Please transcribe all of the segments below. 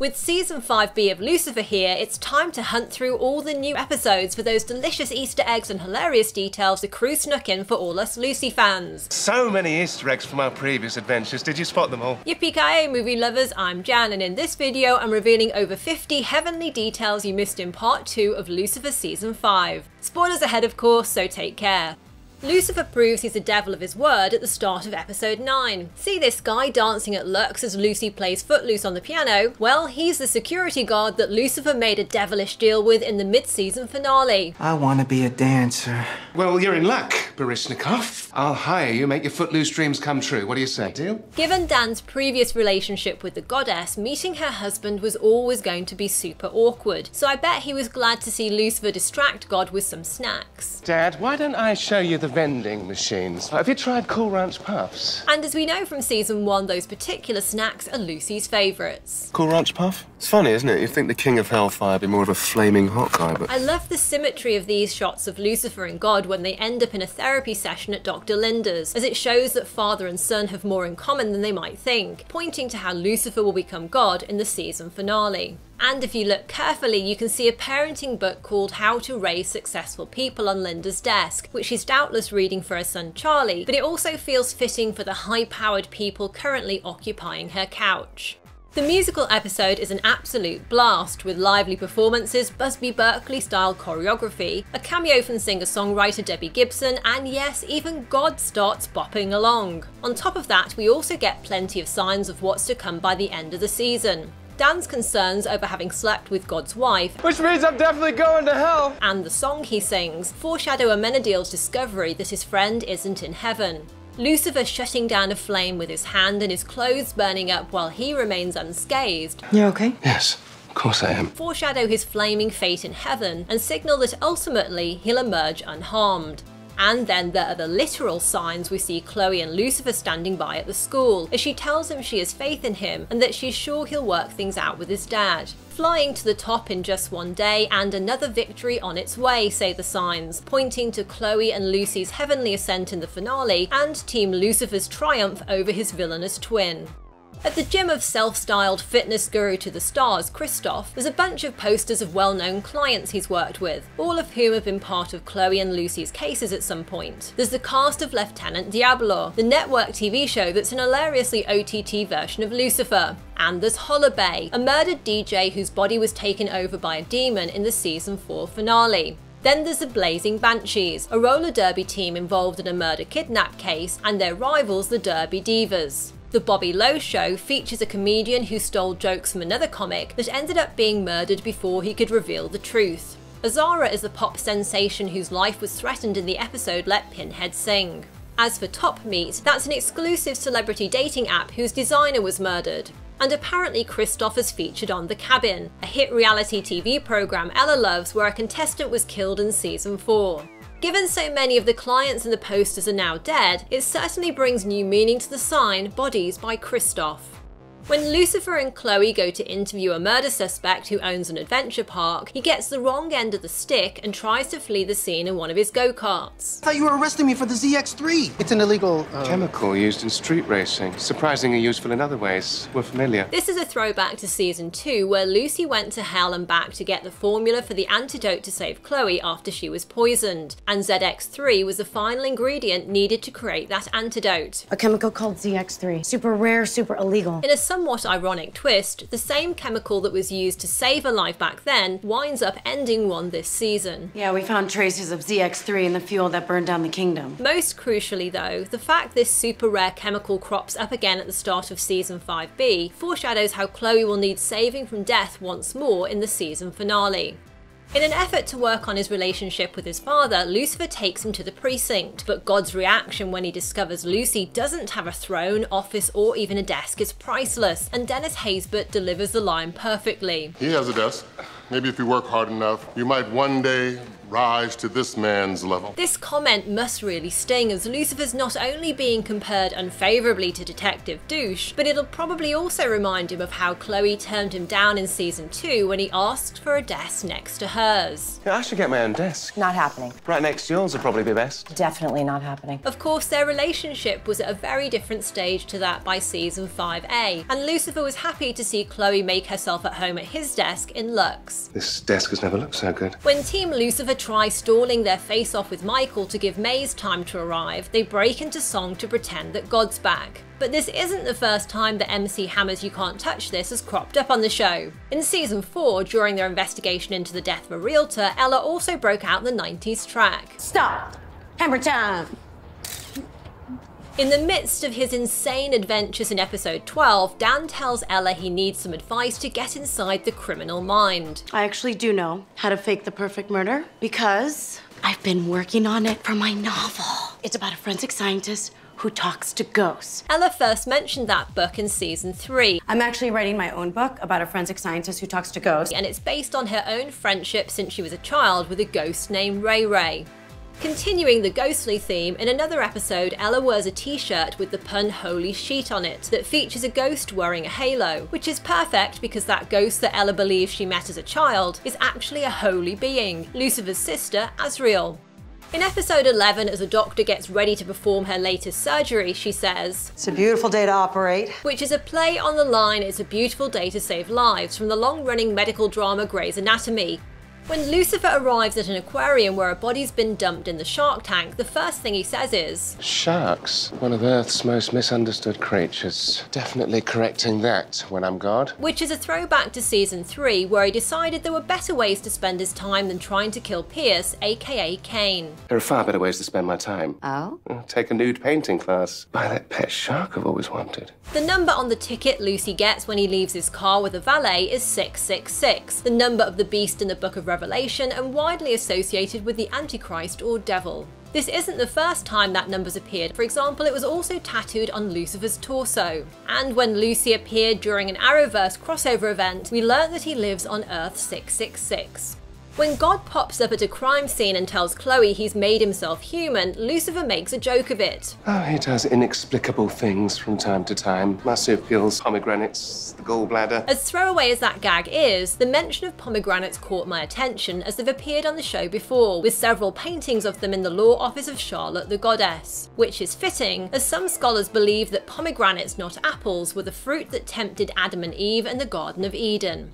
With Season 5B of Lucifer here, it's time to hunt through all the new episodes for those delicious Easter eggs and hilarious details the crew snuck in for all us Lucy fans. So many Easter eggs from our previous adventures, did you spot them all? Yippee-ki-yay movie lovers, I'm Jan, and in this video I'm revealing over 50 heavenly details you missed in Part 2 of Lucifer Season 5. Spoilers ahead of course, so take care. Lucifer proves he's a devil of his word at the start of episode 9. See this guy dancing at Lux as Lucy plays Footloose on the piano? Well, he's the security guard that Lucifer made a devilish deal with in the mid-season finale. I want to be a dancer. Well, you're in luck, Baryshnikov. I'll hire you, make your Footloose dreams come true. What do you say, deal? Given Dan's previous relationship with the goddess, meeting her husband was always going to be super awkward, so I bet he was glad to see Lucifer distract God with some snacks. Dad, why don't I show you the vending machines? Have you tried Cool Ranch Puffs? And as we know from Season 1, those particular snacks are Lucy's favourites. Cool Ranch Puff? It's funny, isn't it? You'd think the King of Hellfire would be more of a flaming hot guy, but... I love the symmetry of these shots of Lucifer and God when they end up in a therapy session at Dr. Linda's, as it shows that father and son have more in common than they might think, pointing to how Lucifer will become God in the season finale. And if you look carefully, you can see a parenting book called How to Raise Successful People on Linda's desk, which she's doubtless reading for her son Charlie, but it also feels fitting for the high-powered people currently occupying her couch. The musical episode is an absolute blast, with lively performances, Busby Berkeley-style choreography, a cameo from singer-songwriter Debbie Gibson, and yes, even God starts bopping along. On top of that, we also get plenty of signs of what's to come by the end of the season. Dan's concerns over having slept with God's wife, which means I'm definitely going to hell, and the song he sings foreshadow Amenadiel's discovery that his friend isn't in heaven. Lucifer shutting down a flame with his hand and his clothes burning up while he remains unscathed. You okay? Yes, of course I am. Foreshadow his flaming fate in heaven and signal that ultimately he'll emerge unharmed. And then there are the literal signs we see Chloe and Lucifer standing by at the school, as she tells him she has faith in him and that she's sure he'll work things out with his dad. Flying to the top in just one day and another victory on its way, say the signs, pointing to Chloe and Lucy's heavenly ascent in the finale and Team Lucifer's triumph over his villainous twin. At the gym of self-styled fitness guru to the stars, Kristoff, there's a bunch of posters of well-known clients he's worked with, all of whom have been part of Chloe and Lucy's cases at some point. There's the cast of Lieutenant Diablo, the network TV show that's an hilariously OTT version of Lucifer. And there's Hollowbay, a murdered DJ whose body was taken over by a demon in the Season 4 finale. Then there's the Blazing Banshees, a roller derby team involved in a murder-kidnap case, and their rivals the Derby Divas. The Bobby Lowe Show features a comedian who stole jokes from another comic that ended up being murdered before he could reveal the truth. Azara is the pop sensation whose life was threatened in the episode Let Pinhead Sing. As for Top Meat, that's an exclusive celebrity dating app whose designer was murdered. And apparently Kristoff is featured on The Cabin, a hit reality TV program Ella loves where a contestant was killed in Season 4. Given so many of the clients and the posters are now dead, it certainly brings new meaning to the sign Bodies by Kristoff. When Lucifer and Chloe go to interview a murder suspect who owns an adventure park, he gets the wrong end of the stick and tries to flee the scene in one of his go-karts. I thought you were arresting me for the ZX3. It's an illegal... Chemical used in street racing. Surprisingly useful in other ways. We're familiar. This is a throwback to Season 2, where Lucy went to hell and back to get the formula for the antidote to save Chloe after she was poisoned, and ZX3 was the final ingredient needed to create that antidote. A chemical called ZX3. Super rare, super illegal. In a somewhat ironic twist, the same chemical that was used to save a life back then winds up ending one this season. Yeah, we found traces of ZX3 in the fuel that burned down the kingdom. Most crucially though, the fact this super rare chemical crops up again at the start of Season 5B foreshadows how Chloe will need saving from death once more in the season finale. In an effort to work on his relationship with his father, Lucifer takes him to the precinct, but God's reaction when he discovers Lucy doesn't have a throne, office, or even a desk is priceless, and Dennis Haysbert delivers the line perfectly. He has a desk. Maybe if you work hard enough, you might one day rise to this man's level. This comment must really sting, as Lucifer's not only being compared unfavourably to Detective Douche, but it'll probably also remind him of how Chloe turned him down in season 2 when he asked for a desk next to hers. Yeah, I should get my own desk. Not happening. Right next to yours would probably be best. Definitely not happening. Of course, their relationship was at a very different stage to that by season 5A, and Lucifer was happy to see Chloe make herself at home at his desk in Lux. This desk has never looked so good. When Team Lucifer try stalling their face-off with Michael to give Maze time to arrive, they break into song to pretend that God's back. But this isn't the first time that MC Hammer's You Can't Touch This has cropped up on the show. In season 4, during their investigation into the death of a realtor, Ella also broke out the 90s track. Stop! Hammer time! In the midst of his insane adventures in episode 12, Dan tells Ella he needs some advice to get inside the criminal mind. I actually do know how to fake the perfect murder because I've been working on it for my novel. It's about a forensic scientist who talks to ghosts. Ella first mentioned that book in season 3. I'm actually writing my own book about a forensic scientist who talks to ghosts. And it's based on her own friendship since she was a child with a ghost named Ray Ray. Continuing the ghostly theme, in another episode, Ella wears a t-shirt with the pun "Holy Sheet" on it that features a ghost wearing a halo, which is perfect because that ghost that Ella believes she met as a child is actually a holy being, Lucifer's sister, Azrael. In episode 11, as a doctor gets ready to perform her latest surgery, she says, "It's a beautiful day to operate." Which is a play on the line "It's a beautiful day to save lives" from the long-running medical drama Grey's Anatomy. When Lucifer arrives at an aquarium where a body's been dumped in the shark tank, the first thing he says is, Sharks, one of Earth's most misunderstood creatures. Definitely correcting that when I'm God. Which is a throwback to season 3, where he decided there were better ways to spend his time than trying to kill Pierce, aka Kane. There are far better ways to spend my time. Oh? Take a nude painting class. Buy that pet shark I've always wanted. The number on the ticket Lucy gets when he leaves his car with a valet is 666, the number of the beast in the Book of Revelation and widely associated with the Antichrist or Devil. This isn't the first time that number's appeared. For example, it was also tattooed on Lucifer's torso. And when Lucy appeared during an Arrowverse crossover event, we learnt that he lives on Earth 666. When God pops up at a crime scene and tells Chloe he's made himself human, Lucifer makes a joke of it. Oh, he does inexplicable things from time to time. Marsupials, pomegranates, the gallbladder. As throwaway as that gag is, the mention of pomegranates caught my attention as they've appeared on the show before, with several paintings of them in the law office of Charlotte the Goddess. Which is fitting, as some scholars believe that pomegranates, not apples, were the fruit that tempted Adam and Eve in the Garden of Eden.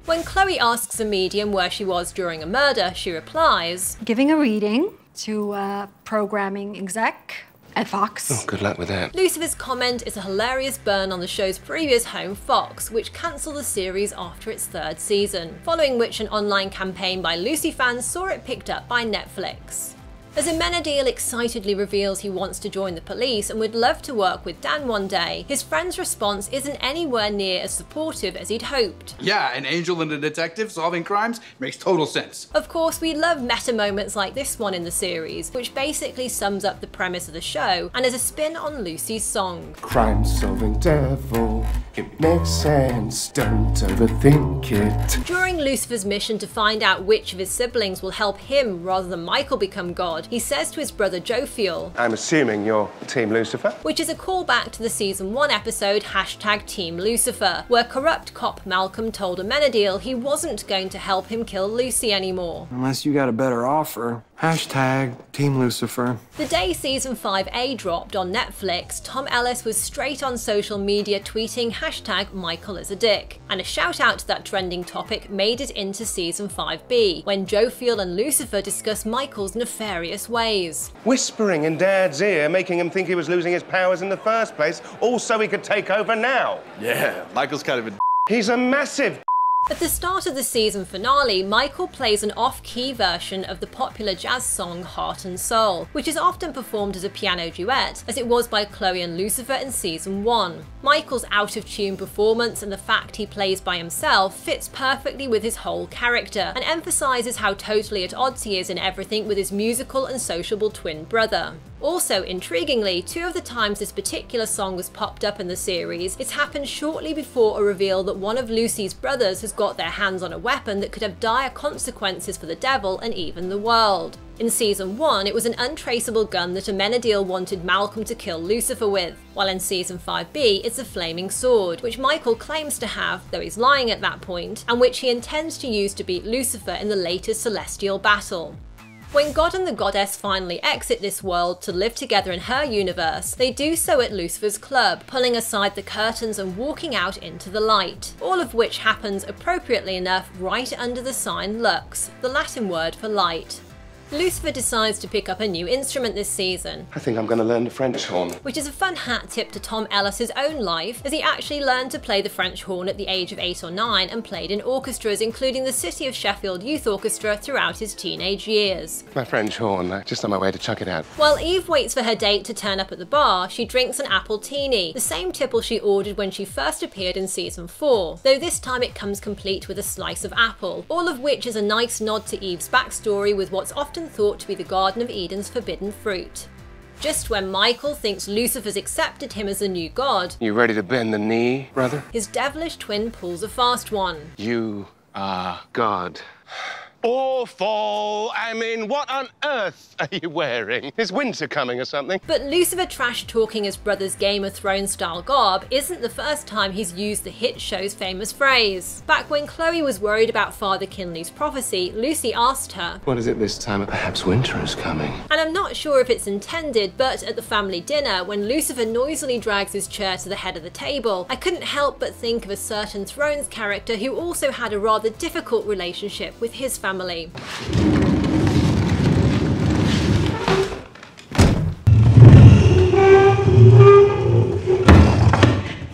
When Chloe asks a medium where she was during a murder, she replies, "Giving a reading to a programming exec at Fox." Oh, good luck with that. Lucifer's comment is a hilarious burn on the show's previous home, Fox, which cancelled the series after its 3rd season, following which an online campaign by Lucy fans saw it picked up by Netflix. As Amenadiel excitedly reveals he wants to join the police and would love to work with Dan one day, his friend's response isn't anywhere near as supportive as he'd hoped. Yeah, an angel and a detective solving crimes makes total sense. Of course, we love meta moments like this one in the series, which basically sums up the premise of the show and is a spin on Lucy's song. Crime-solving devil, it makes sense, don't overthink it. During Lucifer's mission to find out which of his siblings will help him rather than Michael become God, he says to his brother Jophiel, I'm assuming you're Team Lucifer? Which is a callback to the season 1 episode #Team Lucifer, where corrupt cop Malcolm told Amenadiel he wasn't going to help him kill Lucy anymore. Unless you got a better offer. #Team Lucifer. The day season 5A dropped on Netflix, Tom Ellis was straight on social media tweeting #Michael is a dick. And a shout out to that trending topic made it into season 5B, when Jophiel and Lucifer discuss Michael's nefarious ways. Whispering in Dad's ear, making him think he was losing his powers in the first place, all so he could take over now. Yeah, Michael's kind of a He's a massive At the start of the season finale, Michael plays an off-key version of the popular jazz song Heart and Soul, which is often performed as a piano duet, as it was by Chloe and Lucifer in season 1. Michael's out-of-tune performance and the fact he plays by himself fits perfectly with his whole character, and emphasises how totally at odds he is in everything with his musical and sociable twin brother. Also, intriguingly, 2 of the times this particular song was popped up in the series, it's happened shortly before a reveal that one of Lucy's brothers has got their hands on a weapon that could have dire consequences for the devil and even the world. In Season 1, it was an untraceable gun that Amenadiel wanted Malcolm to kill Lucifer with, while in Season 5b it's a flaming sword, which Michael claims to have, though he's lying at that point, and which he intends to use to beat Lucifer in the latest celestial battle. When God and the Goddess finally exit this world to live together in her universe, they do so at Lucifer's club, pulling aside the curtains and walking out into the light, all of which happens appropriately enough right under the sign Lux, the Latin word for light. Lucifer decides to pick up a new instrument this season. I think I'm going to learn the French horn. Which is a fun hat tip to Tom Ellis' own life, as he actually learned to play the French horn at the age of 8 or 9 and played in orchestras including the City of Sheffield Youth Orchestra throughout his teenage years. My French horn, just on my way to chuck it out. While Eve waits for her date to turn up at the bar, she drinks an Appletini, the same tipple she ordered when she first appeared in Season 4, though this time it comes complete with a slice of apple, all of which is a nice nod to Eve's backstory with what's often thought to be the Garden of Eden's forbidden fruit. Just when Michael thinks Lucifer's accepted him as a new god, You ready to bend the knee, brother? his devilish twin pulls a fast one. You are God. Awful! I mean, what on earth are you wearing? Is winter coming or something? But Lucifer trash-talking his brother's Game of Thrones style garb isn't the first time he's used the hit show's famous phrase. Back when Chloe was worried about Father Kinley's prophecy, Lucy asked her, What is it this time? Perhaps winter is coming. and I'm not sure if it's intended, but at the family dinner, when Lucifer noisily drags his chair to the head of the table, I couldn't help but think of a certain Thrones character who also had a rather difficult relationship with his family.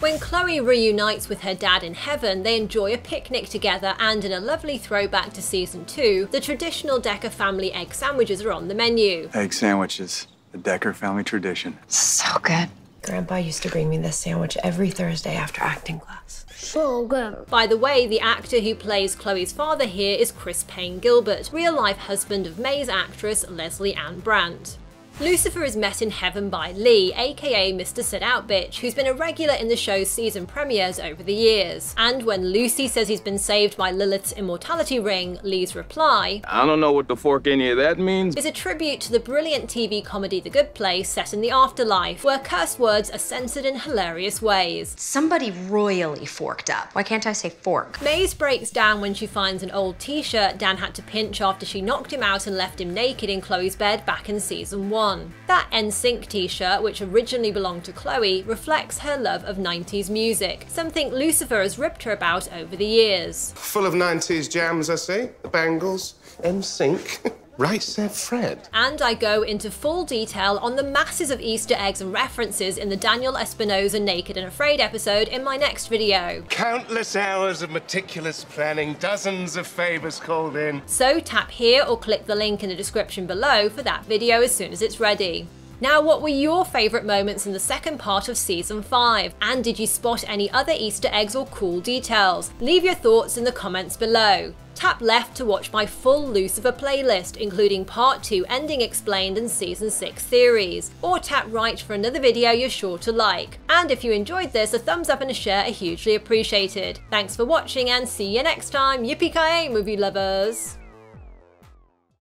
When Chloe reunites with her dad in heaven, they enjoy a picnic together, and in a lovely throwback to Season 2, the traditional Decker family egg sandwiches are on the menu. Egg sandwiches, the Decker family tradition. So good. Grandpa used to bring me this sandwich every Thursday after acting class. So good. By the way, the actor who plays Chloe's father here is Chris Payne Gilbert, real-life husband of May's actress Leslie Ann Brandt. Lucifer is met in heaven by Lee, aka Mr. Sit Out Bitch, who's been a regular in the show's season premieres over the years. And when Lucy says he's been saved by Lilith's immortality ring, Lee's reply, I don't know what the fork any of that means. is a tribute to the brilliant TV comedy The Good Place set in the afterlife, where curse words are censored in hilarious ways. Somebody royally forked up. Why can't I say fork? Maze breaks down when she finds an old t-shirt Dan had to pinch after she knocked him out and left him naked in Chloe's bed back in Season 1. That NSYNC t-shirt, which originally belonged to Chloe, reflects her love of 90s music, something Lucifer has ripped her about over the years. Full of 90s jams, I see. The Bangles, NSYNC. Right said Fred. And I go into full detail on the masses of Easter eggs and references in the Daniel Espinosa Naked and Afraid episode in my next video. Countless hours of meticulous planning, dozens of favours called in. So tap here or click the link in the description below for that video as soon as it's ready. Now, what were your favourite moments in the second part of Season 5? And did you spot any other Easter eggs or cool details? Leave your thoughts in the comments below. Tap left to watch my full Lucifer playlist, including Part 2 Ending Explained and Season 6 theories. Or tap right for another video you're sure to like. And if you enjoyed this, a thumbs up and a share are hugely appreciated. Thanks for watching and see you next time. Yippee-ki-yay, movie lovers!